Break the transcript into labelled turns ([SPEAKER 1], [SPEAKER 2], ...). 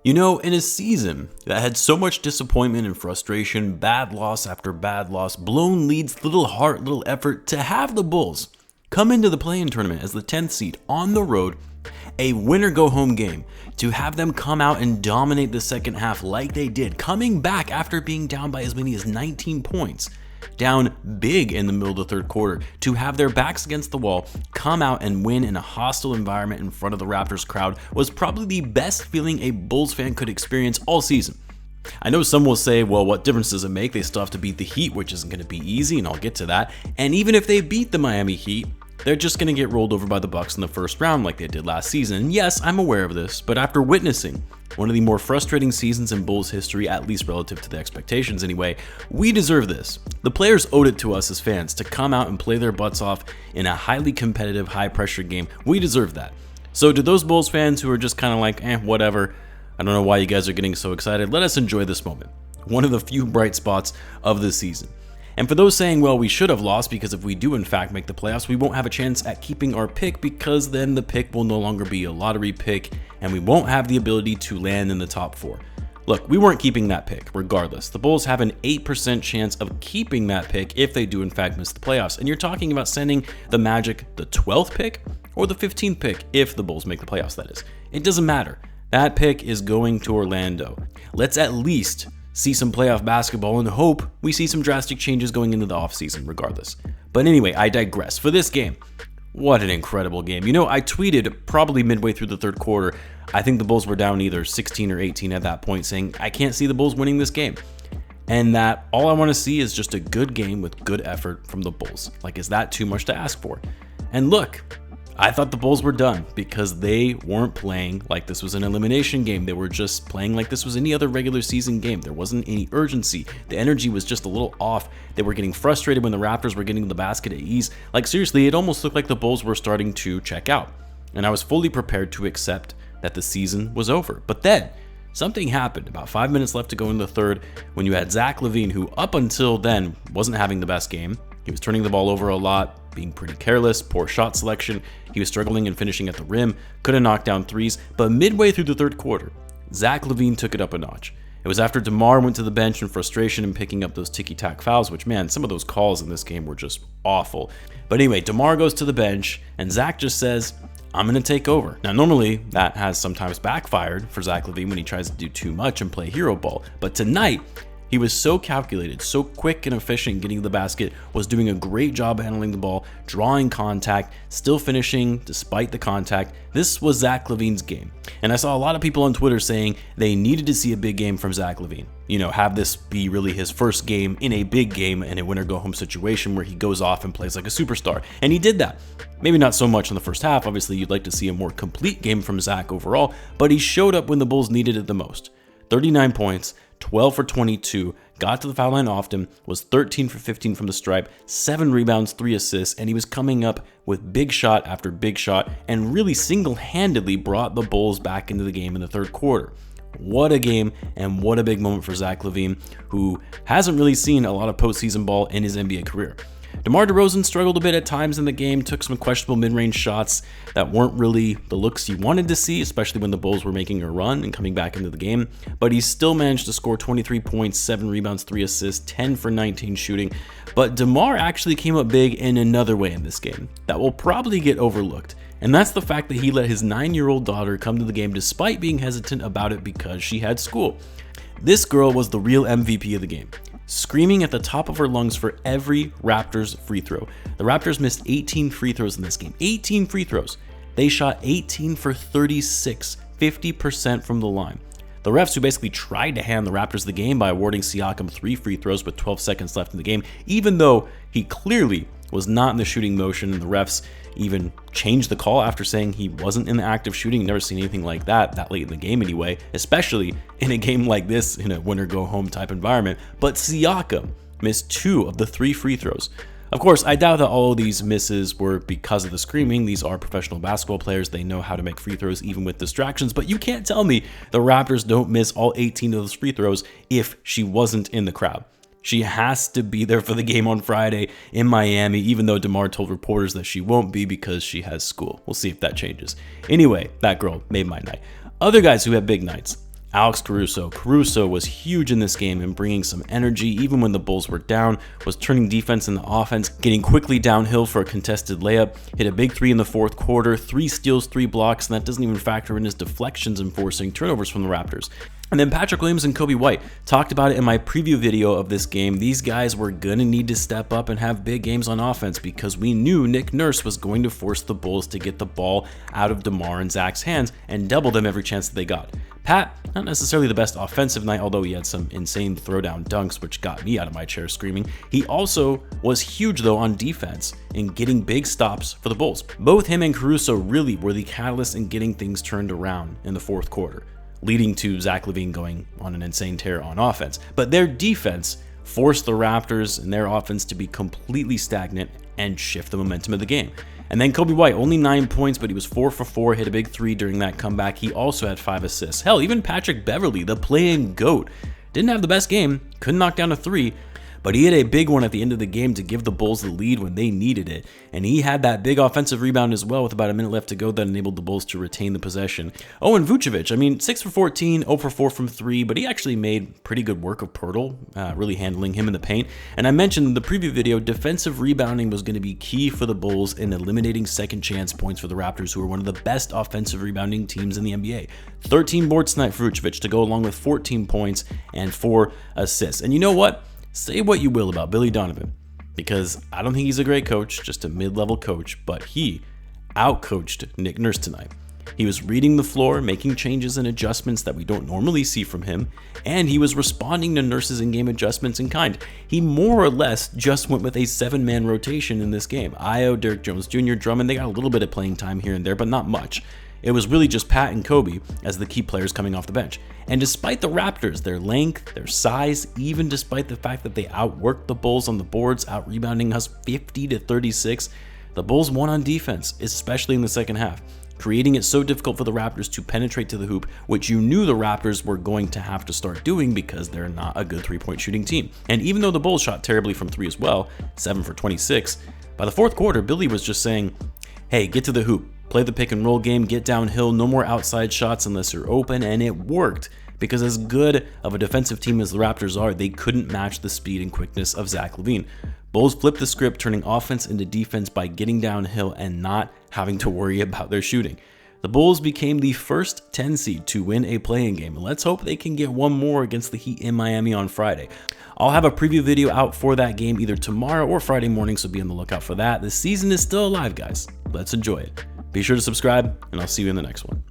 [SPEAKER 1] You know, in a season that had so much disappointment and frustration, bad loss after bad loss, blown leads, little heart, little effort, to have the Bulls come into the play-in tournament as the 10th seed on the road, a winner-go-home game, to have them come out and dominate the second half like they did, coming back after being down by as many as 19 points, down big in the middle of the third quarter, to have their backs against the wall, come out and win in a hostile environment in front of the Raptors crowd was probably the best feeling a Bulls fan could experience all season. I know some will say, well, what difference does it make? They still have to beat the Heat, which isn't going to be easy, and I'll get to that. And even if they beat the Miami Heat, they're just going to get rolled over by the Bucks in the first round like they did last season. And yes, I'm aware of this, but after witnessing one of the more frustrating seasons in Bulls history, at least relative to the expectations anyway, we deserve this. The players owed it to us as fans to come out and play their butts off in a highly competitive, high-pressure game. We deserve that. So to those Bulls fans who are just kind of like, whatever, I don't know why you guys are getting so excited, let us enjoy this moment. One of the few bright spots of the season. And for those saying, well, we should have lost because if we do in fact make the playoffs, we won't have a chance at keeping our pick because then the pick will no longer be a lottery pick and we won't have the ability to land in the top 4. Look, we weren't keeping that pick regardless. The Bulls have an 8% chance of keeping that pick if they do in fact miss the playoffs. And you're talking about sending the Magic the 12th pick or the 15th pick if the Bulls make the playoffs, that is. It doesn't matter. That pick is going to Orlando. Let's at least see some playoff basketball and hope we see some drastic changes going into the offseason regardless. But anyway, I digress. For this game, what an incredible game. You know, I tweeted probably midway through the third quarter, I think the Bulls were down either 16 or 18 at that point, saying, I can't see the Bulls winning this game. And that all I want to see is just a good game with good effort from the Bulls. Like, is that too much to ask for? And look, I thought the Bulls were done because they weren't playing like this was an elimination game. They were just playing like this was any other regular season game. There wasn't any urgency. The energy was just a little off. They were getting frustrated when the Raptors were getting to the basket at ease. Like seriously, it almost looked like the Bulls were starting to check out. And I was fully prepared to accept that the season was over. But then something happened about 5 minutes left to go in the third when you had Zach Levine, who up until then wasn't having the best game. He was turning the ball over a lot, being pretty careless, poor shot selection. He was struggling and finishing at the rim, couldn't knock down threes, but midway through the third quarter, Zach Levine took it up a notch. It was after DeMar went to the bench in frustration and picking up those ticky-tack fouls, which, man, some of those calls in this game were just awful. But anyway, DeMar goes to the bench, and Zach just says, I'm going to take over. Now, normally, that has sometimes backfired for Zach Levine when he tries to do too much and play hero ball. But tonight, he was so calculated, so quick and efficient getting to the basket, was doing a great job handling the ball, drawing contact, still finishing despite the contact. This was Zach Levine's game. And I saw a lot of people on Twitter saying they needed to see a big game from Zach Levine. You know, have this be really his first game in a big game in a winner-go-home situation where he goes off and plays like a superstar. And he did that. Maybe not so much in the first half. Obviously, you'd like to see a more complete game from Zach overall, but he showed up when the Bulls needed it the most. 39 points, 12 for 22, got to the foul line often, was 13 for 15 from the stripe, 7 rebounds, 3 assists, and he was coming up with big shot after big shot and really single-handedly brought the Bulls back into the game in the third quarter. What a game and what a big moment for Zach Levine, who hasn't really seen a lot of postseason ball in his NBA career. DeMar DeRozan struggled a bit at times in the game, took some questionable mid-range shots that weren't really the looks you wanted to see, especially when the Bulls were making a run and coming back into the game, but he still managed to score 23 points, 7 rebounds, 3 assists, 10 for 19 shooting. But DeMar actually came up big in another way in this game that will probably get overlooked, and that's the fact that he let his 9-year-old daughter come to the game despite being hesitant about it because she had school. This girl was the real MVP of the game, screaming at the top of her lungs for every Raptors free throw. The Raptors missed 18 free throws in this game. 18 free throws. They shot 18 for 36, 50% from the line. The refs, who basically tried to hand the Raptors the game by awarding Siakam 3 free throws with 12 seconds left in the game, even though he clearly was not in the shooting motion, and the refs even changed the call after saying he wasn't in the act of shooting. Never seen anything like that late in the game anyway, especially in a game like this in a winner-go-home type environment. But Siakam missed 2 of the 3 free throws. Of course, I doubt that all of these misses were because of the screaming. These are professional basketball players. They know how to make free throws even with distractions, but you can't tell me the Raptors don't miss all 18 of those free throws if she wasn't in the crowd. She has to be there for the game on Friday in Miami, even though DeMar told reporters that she won't be because she has school. We'll see if that changes. Anyway, that girl made my night. Other guys who had big nights. Alex Caruso. Caruso was huge in this game and bringing some energy even when the Bulls were down, was turning defense into offense, getting quickly downhill for a contested layup, hit a big three in the fourth quarter, 3 steals, 3 blocks, and that doesn't even factor in his deflections and forcing turnovers from the Raptors. And then Patrick Williams and Coby White, talked about it in my preview video of this game. These guys were going to need to step up and have big games on offense because we knew Nick Nurse was going to force the Bulls to get the ball out of DeMar and Zach's hands and double them every chance that they got. Pat, not necessarily the best offensive night, although he had some insane throwdown dunks, which got me out of my chair screaming. He also was huge, though, on defense in getting big stops for the Bulls. Both him and Caruso really were the catalyst in getting things turned around in the fourth quarter, leading to Zach Levine going on an insane tear on offense. But their defense forced the Raptors and their offense to be completely stagnant and shift the momentum of the game. And then Coby White, only 9 points, but he was 4 for 4, hit a big 3 during that comeback. He also had 5 assists. Hell, even Patrick Beverley, the play-in GOAT, didn't have the best game, couldn't knock down a 3, but he had a big one at the end of the game to give the Bulls the lead when they needed it. And he had that big offensive rebound as well with about a minute left to go that enabled the Bulls to retain the possession. Oh, and Vucevic, I mean, 6 for 14, 0 for 4 from 3, but he actually made pretty good work of Pirtle, really handling him in the paint. And I mentioned in the preview video, defensive rebounding was going to be key for the Bulls in eliminating second chance points for the Raptors, who are one of the best offensive rebounding teams in the NBA. 13 boards tonight for Vucevic to go along with 14 points and 4 assists. And you know what? Say what you will about Billy Donovan, because I don't think he's a great coach, just a mid-level coach, but he outcoached Nick Nurse tonight. He was reading the floor, making changes and adjustments that we don't normally see from him, and he was responding to Nurse's in-game adjustments in kind. He more or less just went with a 7-man rotation in this game. Ayo, Derrick Jones Jr., Drummond, they got a little bit of playing time here and there, but not much. It was really just Pat and Coby as the key players coming off the bench. And despite the Raptors, their length, their size, even despite the fact that they outworked the Bulls on the boards, out-rebounding us 50-36, the Bulls won on defense, especially in the second half, creating it so difficult for the Raptors to penetrate to the hoop, which you knew the Raptors were going to have to start doing because they're not a good three-point shooting team. And even though the Bulls shot terribly from 3 as well, 7 for 26, by the fourth quarter, Billy was just saying, hey, get to the hoop. Play the pick and roll game, get downhill, no more outside shots unless you're open, and it worked because as good of a defensive team as the Raptors are, they couldn't match the speed and quickness of Zach Levine. Bulls flipped the script, turning offense into defense by getting downhill and not having to worry about their shooting. The Bulls became the first 10 seed to win a play-in game, and let's hope they can get one more against the Heat in Miami on Friday. I'll have a preview video out for that game either tomorrow or Friday morning, so be on the lookout for that. The season is still alive, guys. Let's enjoy it. Be sure to subscribe, and I'll see you in the next one.